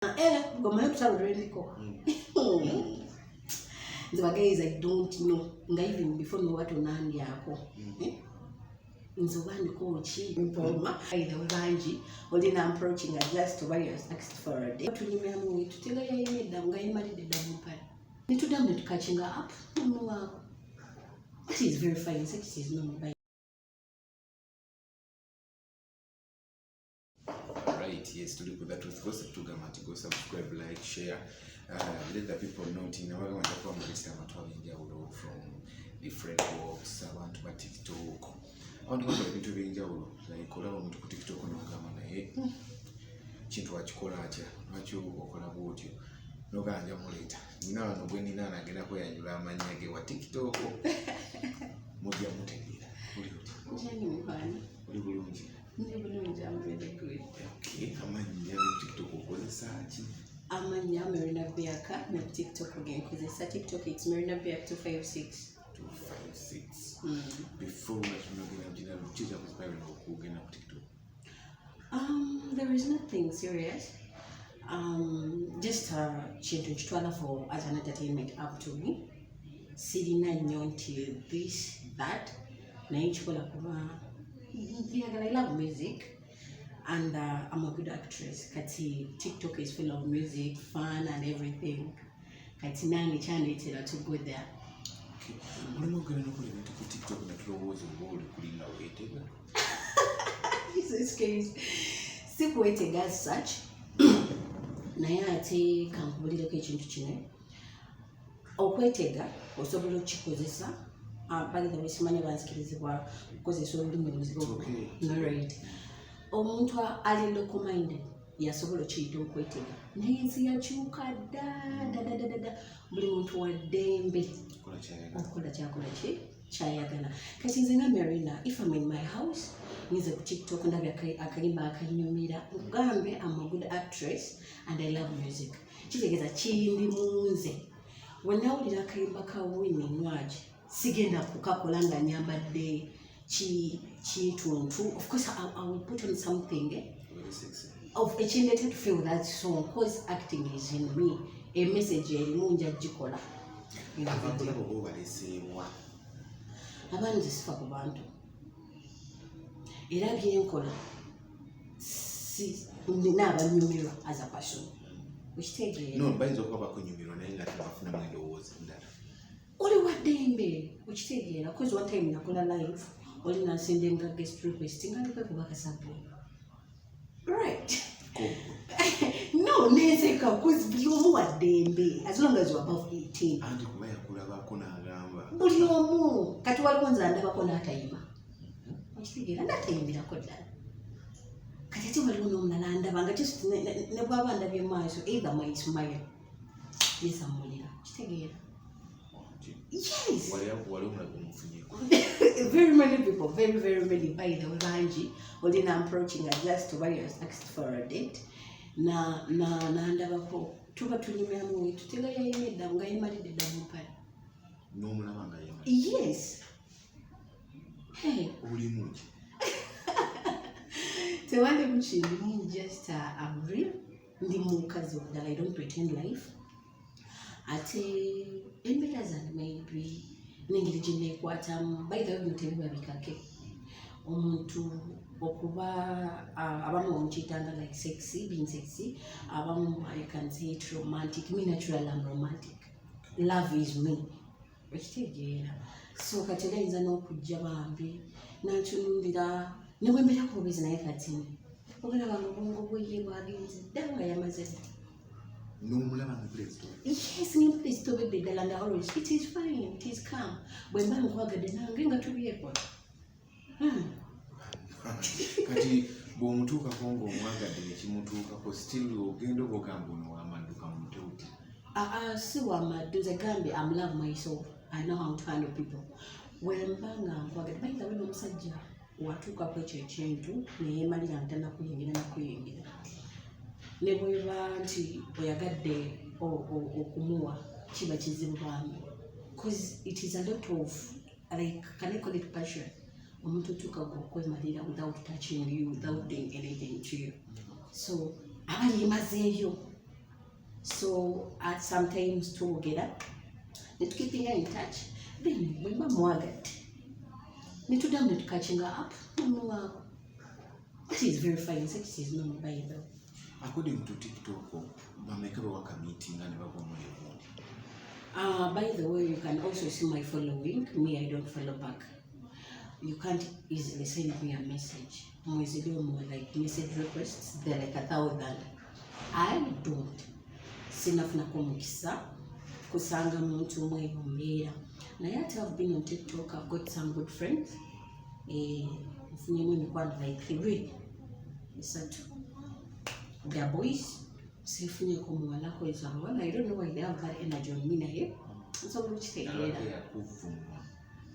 Guys, I don't know. Even before me what on yako. Nzobani kochi impoma either banji or then I'm approaching a just why you asked for a day. To remember me to tell you that I'm going married the double pad. Need to damn it catching her up. It is very fine, sex is no by. Right, yes, to look with that with gossip to Gamati, go subscribe, like, share, let the people know in our one from different walks, I want to TikTok. On the to be in Jawlo, like Kola to TikTok on Gamana, Chintu Achikolacha, Machu or Colabotio, no Ganja Molita. Now, no winning and again, where you are Manyagi or TikTok. Modia Mutegida. I'm really good. Okay, I'm a TikTok or the Sachi. I'm a Marina Biaka, no TikTok again, because it's a TikTok, it's Marina Biak 256. 256. Before there is nothing serious. Just change for as an entertainment up to me. Sitting until this, that. I love music and I'm a good actress. Kati TikTok is full of music, fun and everything. Kati nani channel to go there. Jesus Christ. Sikuwete as such. Naye ate kankubulireko ekintu kino. Okwetega osobola okukikozesa. By the way, simanyi banzikirizibwa kukozesa olulimi luzibu. Right. Omuntu ali local minded yasobola okiyita okwetega. Naye ensi yakyuka dda. Buli muntu wa ddembe okukola kyakola kyayagala. Kati nze nga Marina, if I'm in my house, nze ku TikTok ndabye akalimba akanyumira. Ugambe, I'm a good actress and I love music. Kitegeeza kindi munze. Wenawulira akalimba ka Winnie Nwagi, sigenda kukakola nga nyambadde kintuntu. Of course, I will put on something very sexy. Of a chin to feel that song, because acting is in me. A message munja jikola. Abantu sifa ku bantu. Era byenkola si ndina abanyumirwa as a person. Ukitegeera. No, bayinza okuba bakunyumirwa naye nga tebafuna mwendowooza endala. Oli waddembe ukitegeera. Because one time nakola live, oli nasendenga guest request nga ndiko kubaka sample. Right. No, nezeka because buli omu waddembe as long as you're above 18. Anti kuba yakulabako n'agamba. Buli omu kati waliwo nze andabako n'atayima. Ukitegeera n'atayimirako ddala. Kati ate waliwo n'omulala andaba nga just ne bw'aba ndabye maaso either my smile yesamulira. Ukitegeera. Yes. Very many people, very many by the way, Banji, or then I'm approaching a just why you asked for a date. Na ndabako tuba tulimya mu to tell you that I'm married the double pad. No mulabanga yema. Yes. Hey. Uli muki. Tewande muchindi just I'm real. Ndi mukazzi that I don't pretend life. Ate embeera zange maybe n'engeri gye neekwatamu by the way mutebwa bikake omuntu okuba abamu omukiyitanga like sexy, being sexy, abamu I can say it romantic. Me naturally I'm romantic. Love is me. Okitegeera. So kati era ayinza n'okujja bambi nantunuulira ne bwe mbeera ku bubizi naye kati obalaba nga obwongo bwe bwagenze dda nga yamaze dda. No mulabanga presto. Yes, ni presto bebe dala na always. It is fine, it is calm. When man kwagade nange nga tubyeko. Kati bw'omutuuka kongo omwagadde nekimutuukako still ogenda okugamba ono wamadduka mutuuti. Si wamaddu ze gambe I'm love myself. I know how to handle people. Wembanga nkwagade by the way Omusajja watuukako ekyo ekintu neyeemalira ntanakuyingira nakuyingira. Ne bweba nti oyagadde okumuwa kiba kizibu bambi. Because it is a lot of, like, can I call it passion? Omuntu tuka okwemalira without touching you, without doing anything to you. So abali mazeeyo So at sometimes together, need keeping her in touch. Then when my mwagat, need to them need catching her up. No, that is very fine. Sex is not by the. According to TikTok, make a work a meeting and never go By the way, you can also see my following. Me, I don't follow back. You can't easily send me a message. More like message requests, they're like 1,000. I don't. Sinafuna kumukisa kusanga muntu mwe mumera. Na yet I've been on TikTok, I've got some good friends. Mfunye like 3. They're boys. Sifunye kumuwala kwa izawala. I don't know why they have that energy on me na here. So which take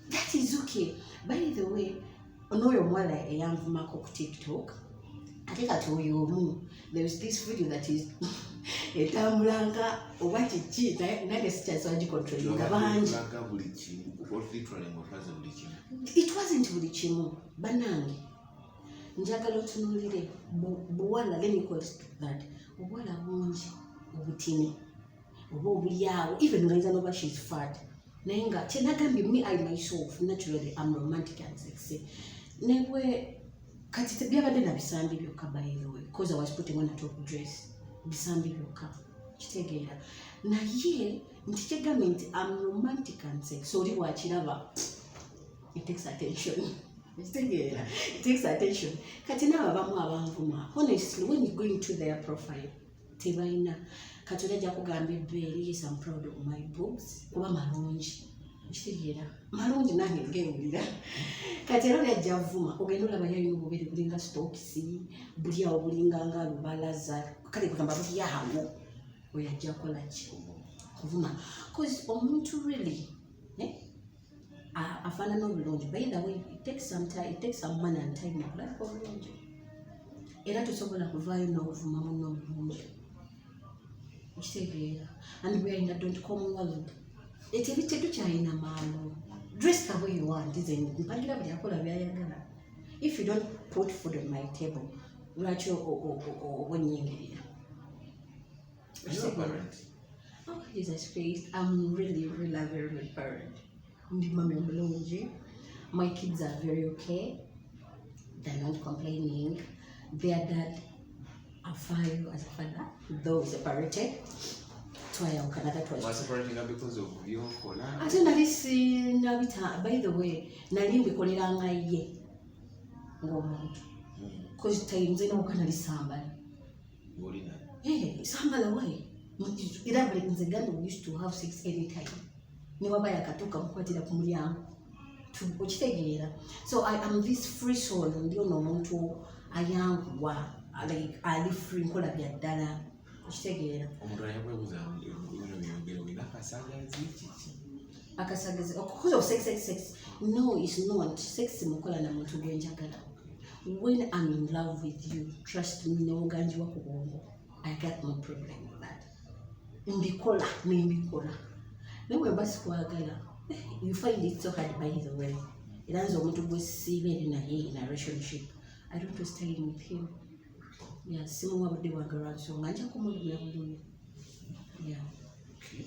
that is okay. By the way, onoyo mwala eyamvuma ku TikTok. I think I told you there is this video that is etambulanga oba kiki naye sikyasa wagicontrolling abangi. It wasn't buli kimu banange njagala otunuulire buwala, let me call it that, obuwala bungi obutini oba obulyawo even ngayinza noba she's fat naye nga kyenagambye me I myself naturally I'm romantic and sexy nebwe kati tebyabadde na bisambi byokka by the way because I was putting on a top dress bisambi byokka kitegeera naye nti kyegambye nti I'm romantic and sexy so oli wakiraba it takes attention. It takes attention. Kati naaba bamu abanvuma honestly when you go into their profile tebaina kati olajja kugamba ebbeere yes I'm proud of my boobs kuba malungi kitegeera malungi nange ngewulira kati era olyajja vuma ogenda olaba yalina obubiri bulinga stokisi buli awo bulinga nga lubalaza kale kugamba buli awo oyajja kola ki kuvuma because omuntu really afaanana obulungi. By the way, it takes some time, it takes some money and time okulabika obulungi era tosobola kuvaayo n'ovuma munno obulungi kitegeera and we are in a .com world ekyo tetukyalina maalo dress the way you want isn't mpagira buli akola byayagala if you don't put food on my table lwaki onyingirira. Oh Jesus Christ, I'm really a very good parent. My kids are very okay. They're not complaining. Their dad, Afayo as a father, though separated. Was separating because of your color? I don't know this Nabita. By the way, Nalimbi Koliranga ye. Because times I know can somebody. Hey, somebody away. We used to have sex anytime. Niwaba yakatuka mkwatira ku mulyango tukitegeera so I am this free soul ndio n'omuntu ayangwa like ali free nkola bya ddala tukitegeera omuntu ayabwebuza byogero wina kasagazi kiki akasagazi because of sex no it's not sex mukola na muntu genjagala when I'm in love with you trust me no ganji wako bongo I got no problem with that mbikola Newe basi kwagala. You find it so hard by the way. It has omuntu gwesibe in a relationship. I don't want to stay with him. Yeah, simu wabudde wagara so nganja kumulira bulungi. Yeah. Okay.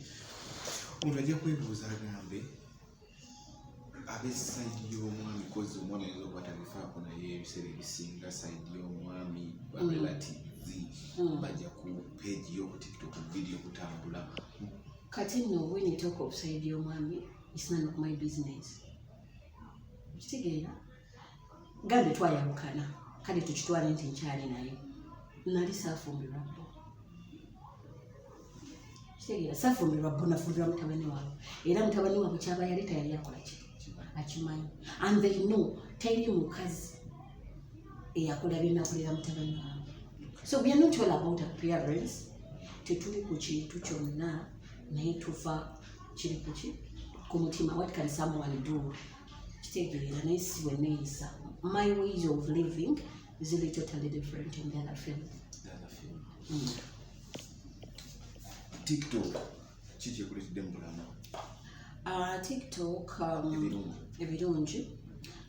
Unajja kwebuuza agambe ab'essaidi y'omwami kozi omwami ayinza okuba tabifaako naye ebiseera ebisinga saidi y'omwami barelatives bajja ku page y'oku TikTok video kutambula. Kati no, when you talk of side your mommy, it's none of my business. Kitegeera gambe twayawukana kale tukitwala nti nkyali naye nali saafumbirwa bbo kitegeera saafumbirwa bbo nafumbirwa mutabani waabwe era mutabani waabwe kyaba yaleeta yali akola ki akimanyi and they know teri mukazi eyakola byenakolera mutabani waabwe so we are not all about appearance tetuli ku kintu kyonna naye tufa kiri kuki ku mutima what can someone do kitegeera naye si bwe neeyisa my ways of living is really totally different in the other field. TikTok kiki ekuleetedde mu bulamu? TikTok ebirungi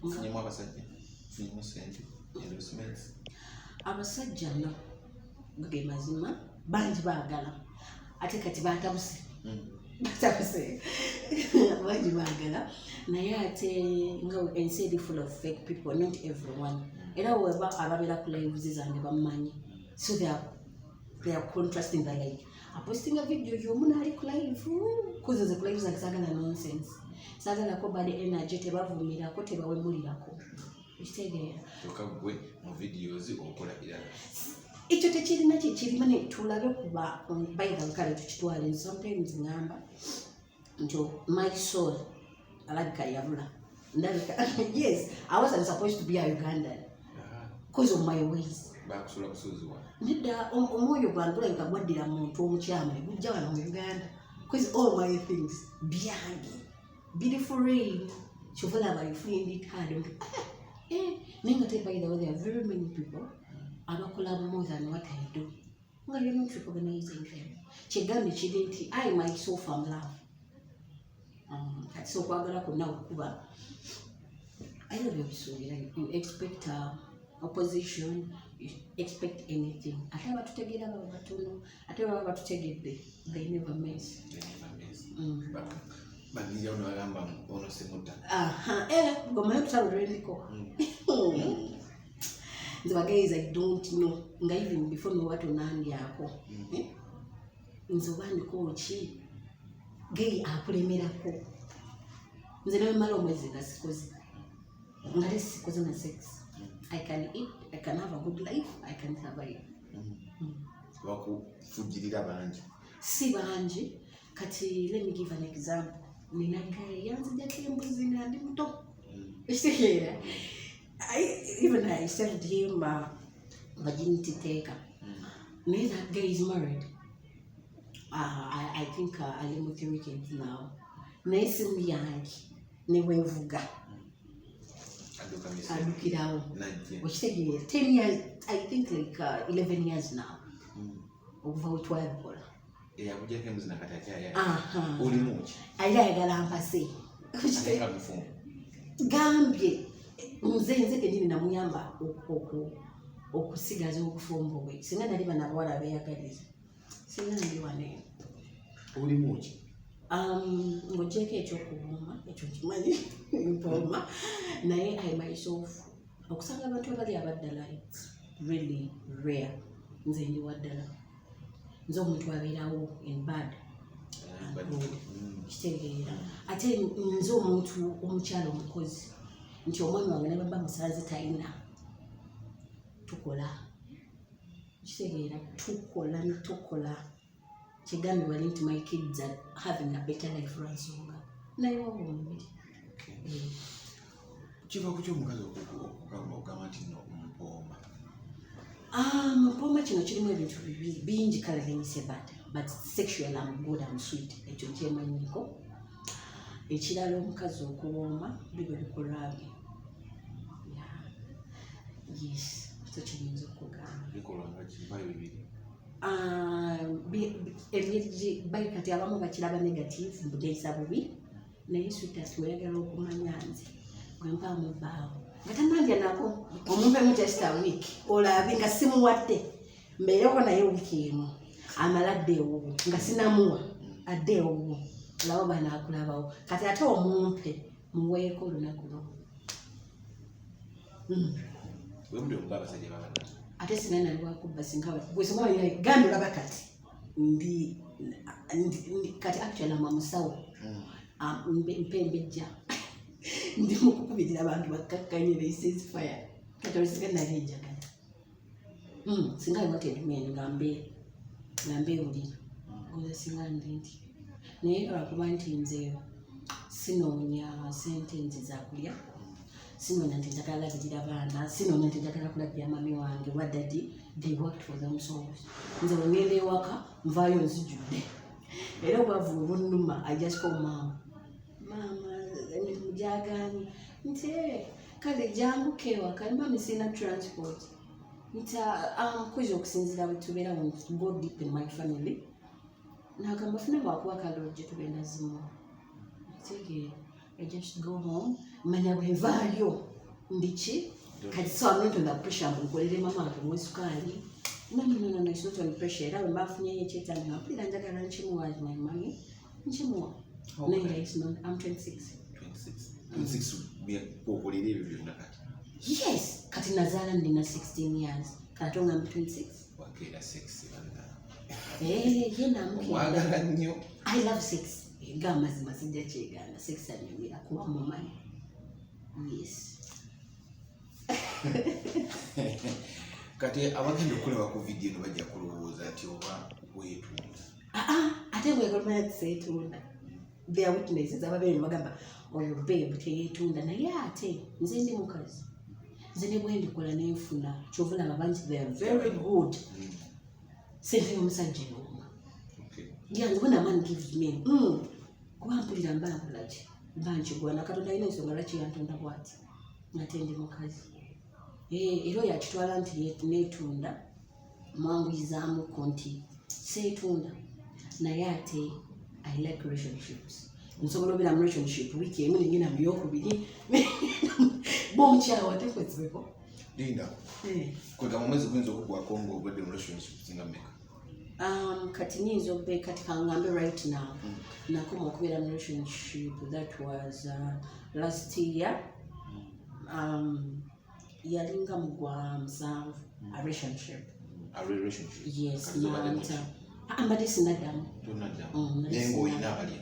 funyemu abasajja funyemu sente endorsements abasajja no ge mazima bangi baagala ate kati batabuse bangi baagala naye ate nga ensi eri full of fake people, not everyone. Era weba ababeera ku lives zange bamanyi, so they are contrasting the like apostinga video y'omuntu ali ku live kuzo ze ku live zange sagala nonsense, sagala ko bad energy, tebavumirako tebawemulirako ekitegeera tokagwe mu videos okola irala ekyo tekirina kikirima ne tulabe kuba bayita kale tukitwale. Sometimes ngamba nti my soul alabika yabula ndabika yes, I wasn't supposed to be a Ugandan because of my ways. bakusula kusuziwa Nedda omwoyo gwange olabika gwaddira muntu omukyama ne gujja wano mu Uganda because all my things byange beautiful rain kyovulaba you find it hard naye nga te by the way there are very many people abakola more than what I do nga you're not recognizing them. Kyegambye kiri nti I myself am love. Kati so kwagala konna okuba ayina byobisuubira, you expect opposition, you expect anything. Ate abatutegeera baba batono, ate baba batutegedde they never miss. banija ono agamba ono semuta gomayo tutalulwendiko nze guys I don't know nga even before me what onandyako nze obandiko ki gay akulemerako nze nawe mala omwezi nga sikoze nga tesikoze na sex. I can eat, I can have a good life, I can survive. bakufujirira bangi Si bangi kati let me give an example. Nina gay yanzijako embuzi nga ndi muto ekitegeera. Even I served him virginity taker. Naye that guy is married. I think I'm with 3 kids now. Naye simu yange ne bwevuga adukirawo okitegeera 10 years, I think like 11 years now okuva wetwabikola eyakujjako embuzi nakatakyaya olimuki era ayagala mpase gambye nze kenyini namuyamba okusigaza obufumbo bwe singa nali banabawala beyagaliza singa nali wane olimuki ng'ogyeko ekyokubuuma ekyo kimanyi mpooma naye I myself okusanga abantu abali abaddala it's really rare. Nze ndi waddala nze omuntu abeerawo in bad kitegeera ate nze omuntu omukyalo omukozi nti omwami wange ne baba musaze talina tukola kitegeera tukola kigambi wali nti my kids are having a better life ransonga naye wabumbi kiva ku kyomukazi okugamba nti mpooma mpooma kino kirimu ebintu bingi kale lenyise but sexual I'm good I'm sweet ekyo kyemanyiko. Ekirala omukazi okuwooma bibyo bikolwabe yes so kiyinza okugamba bikolwanga kivayo bibiri bali kati abamu bakiraba negative mbudeesa bubi naye sweetheart weyagala okumanya nze gwempa mubaawo nga tanandya nako omumpemu just a week olabe nga simuwadde mbeereko naye wiiki emu amala addeewo nga sinamuwa addeewo labo banakulabawo kati ate omumpe muweeko olunaku lwo wemude omuba abasajja babana ate singa naliwakubba singa bwesimwalina gandi olaba kati ndi kati actually ama musawo mpembejja ndi mukukubirira abantu bakkakkanye ceasefire kati olisiga nali enjagala singa iwatedmen ngambeewulira ngoza singa ndi nti naye olwakuba nti nze sinoonya sente nzi zakulya sinoonya nti njagala labirira baana sinoonya nti njagala kulabira mami wange wa daddy they worked for themselves nze wengenda ewaka nvaayo nzijjudde era obwavu obunnuma I just call mama mujagani nti kale janguke ewaka mami sina transport nti kuza okusinzira bwe tubeera go deep in my family nagamba funa bwakuba kalojje tugenda zimu tegeera I just go home manya bwenvaayo ndiki kati so I'm not under pressure nkolere mama wange mwesukaali no, it's not on pressure. Era when bafunye cheta ngapira njagala nchimuwa my money. Nchimuwa. No, it's not. I'm 26. 26 be kokolere ebyo byonna kati. Yes, kati nazala ndina 16 years. Katonga I'm 26. Wakera sex banda. Yena mke. Wagala nnyo. I love sex. Gama zima sijja kyegana. Sex anyumira kuba mu money. Yes. Kati abagenda okulaba ku video no bajja kulowooza ati oba weetunda. Ate bwegomanya tiseetunda. They are witnesses ababeera ne bagamba oyo babe teyeetunda naye ate nze ndi mukazi. Nze ne bwe ndikola n'enfuna kyovula abangi they are very good. Sente y'omusajja Anuuna. Yeah, when a man gives me, kuba mpulira mbambula ki mbankigwana Katonda alina ensonga lwaki yantunda bw'ati natendi mukazi. Era yakitwala nti neetunda mwanguyizaamu konti seetunda naye ate I like relationships. Nsobola obeera mu relationship wiiki emu nengenda mu yokubiri bomukyawa tekwezibeko. Linda. Kwega mu mwezi gwinza okugwako ng'obadde mu relationship singa mmeka? Kati nyinza obe kati kangambe right now. Nakoma okubeera mu relationship that was last year. Yalinga mu gwa musanvu a relationship. A relationship? Yes, nanta. Mbadde sinaddamu. Tonaddamu. Naye ng'olina abalya?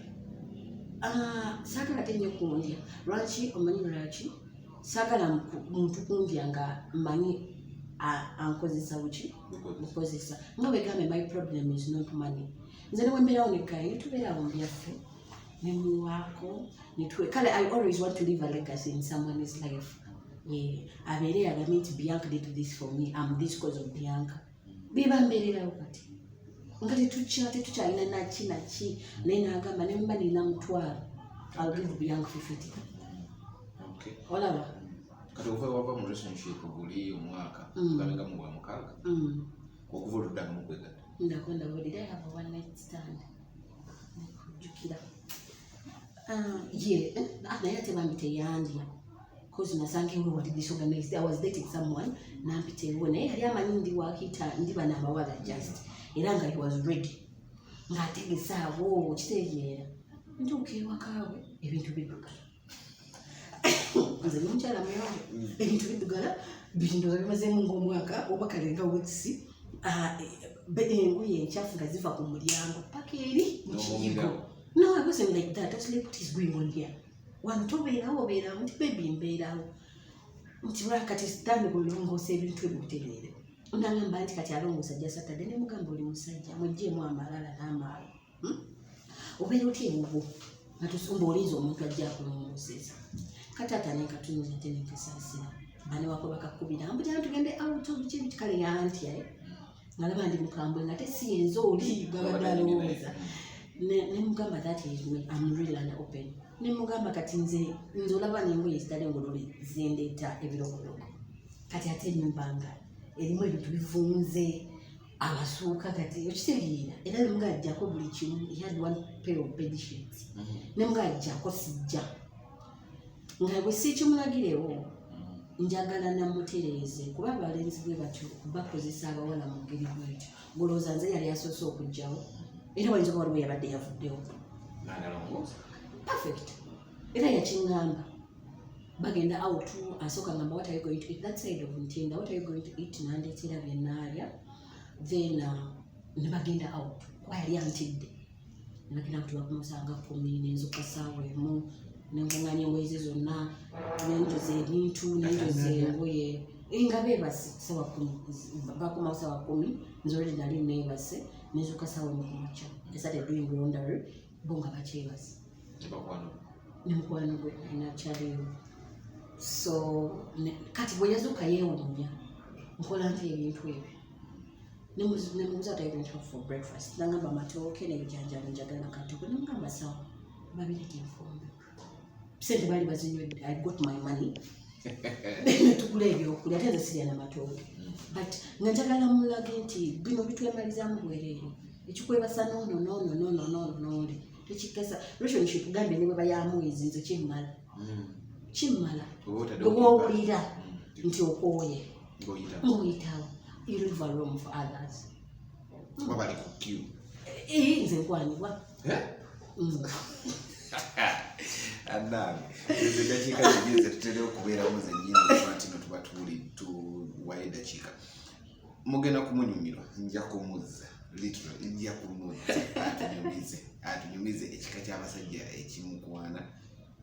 Saagala tennyo kundya. Lwaki omanyi lwaki? Saagala muntu kundya nga mmanyi ankozesa buki? Bukozesa. Nga bwegambe my problem is not money. Nze ne wembeerawo nekkaye netubeerawo mu byaffe. Nemuwaako. Kale I always want to leave a legacy in someone's life. Abeere yagambye nti Bianca did this for me. I'm this cause of Bianca. Biba mbeererawo kati. Nga tetukyalina naki naye n'agamba ne mba nina mutwalo. I'll give Bianca 50. Okay. Olaba? Kati wava mu relationship buli omwaka gabenga mu bwa mukaaga. Okuva oluddamu mukwegatta. Ndakwenda did I have a one night stand? Nekujjukira. Naye ate bambi teyandya. Because nasangewo what disorganized. I was dating someone nampiteewo naye yali amanyi ndi waakita ndiba n'abawala just. Era nga he was ready. Ng'ategesaawo kitegeera. Ntuuka ewakaawe ebintu biddugala. Nze n'omukyala muyange ebintu biddugala bindoza bimazeemu ng'omwaka oba kalenga weekisi. Engoye enkyafu nga ziva ku mulyango paka eri mu kiyigo. No, I wasn't like that. That's like what is going on here. Wantobeerawo obeerawo nti baby mbeerawo. Nti kati sitambi kulongoosa ebintu ebyo bitereere. Nangamba nti kati alongoosa ajja Saturday ne mugamba oli musajja muggyemu amalala n'amaala. Obeera otya ewuwo nga tusumba olinza omuntu ajja akulongooseza. Kataata ne katunzi ate ne kasaasira. Bane wako bakakubira mbujja tugende out of kintu kale yantya. Ngalaba ndi mukambwe nga tesiyinza oli babadde alowooza. Ne mugamba that is me. I'm real and open. Ne mugamba kati nze olaba n'engoye zitali ngolole zendeeta ebirogologo. Kati ate ennyumbanga erimu ebintu bivunze abasuuka kati okitegeera era ne mugamba ajjako buli kimu. He had one pair of bed sheets. Ne mugamba ajjako sijja. Nga bwe siikimulagirewo njagala namutereeze kuba abalenzi bwe batyo bakozesa abawala mu ngeri bwetyo. Ngolooza nze yali asoose okujjawo era wayinza kuba waliwo yabadde yavuddewo. Perfect. Era yakiŋŋamba bagenda out asooka ngamba what are you going to eat that side of Ntinda, what are you going to eat nandeetera bye naalya then ne bagenda out kuba yali antidde ne bagenda kutuba kumusanga 10 n'enzuka ssaawa emu nenkuŋŋaanya engoye ze zonna nenjoza ebintu nenjoza engoye nga beebase ssaawa 10 bakomawo ssaawa 10 nze olwedi nali neebase nenzuka ssaawa emu kumakya. I started doing laundry bo nga bakyebase ne mukwano gwe nakyaliwo. So kati bwe yazuuka yeewuunya nkola nti ebintu ebyo nemubuuza ati ebintu for breakfast nagamba amatooke n'ebijanjalo njagala katoko nemugamba sawa babireke enfumbe sente baali bazinywedde. I got my money netugula ebyokulya ate nze sirya n'amatooke but nga njagala mulage nti bino bitwemalizaamu bwereere ekikwebasa noono tekikesa relationship gambe ne bwe bayamwezi nze kimmala bwe woowulira nti okooye ng'oyitawo you leave a room for others. Wabali ku queue. Nze nkwanibwa. Anani nze dakiika zigize tutera okubeeramu zennyini ino tuba tuwayo eddakiika mugenda kumunyumirwa nja kumuzza literally nja kumuzza atunyumize ekika ky'abasajja ekimukwana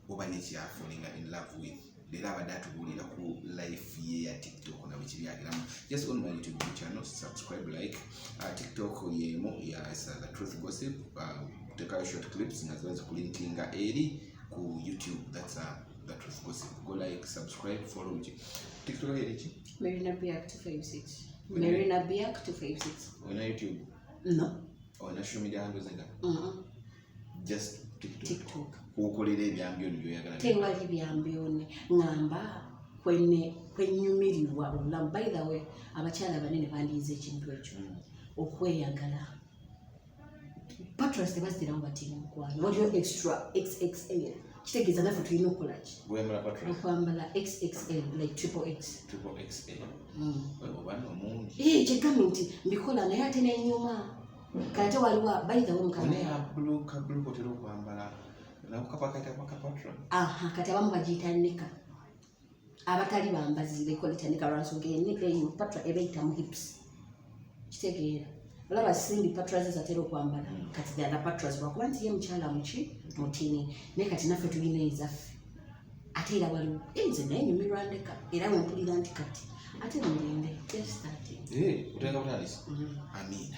oba nekyafulinga in love with era abadde atubuulira ku life ye ya TikTok na biki byageramu. Just on my YouTube channel, subscribe, like. TikTok yemu ya The Truth Gossip. Tekayo short clips nga ziba zikulinkinga eri ku YouTube. That's The Truth Gossip. Go like, subscribe, follow. TikTok eri ki? Marina Biak 256. Marina Biak 256. On YouTube? No. On social media handles nga? Just TikTok. Kukolera ebyambyo byoyagala. Tewali byambyo ngamba kwenyumirirwa obulamu. By the way, abakyala banene bandiize ekintu ekyo. Okweyagala. Patras tebazirawo batini mukwano. Waliyo extra XXL. Kitegeeza naffe tulina okukola ki? Gwembala Patras? Okwambala XXL, like triple X. Triple XL? Obana omungi. Kyegambye nti mbikola naye ate n'ennyuma. Kati waliwo by the way mukama. Naye kabulu kotera okwambala. Kati abamu bagiyita nika abatali bambazi bekoleta nika lwansonga enika eyo patra ebayita mu hips kitegeera olaba simbi patras zatera okwambala kati ddala patras lwakuba nti ye mukyala mutini naye kati naffe tulina ezaffe ate era waliwo nze naye nyumirwa ndeka era wempulira nti kati ate mugende just starting utenga butandisi amina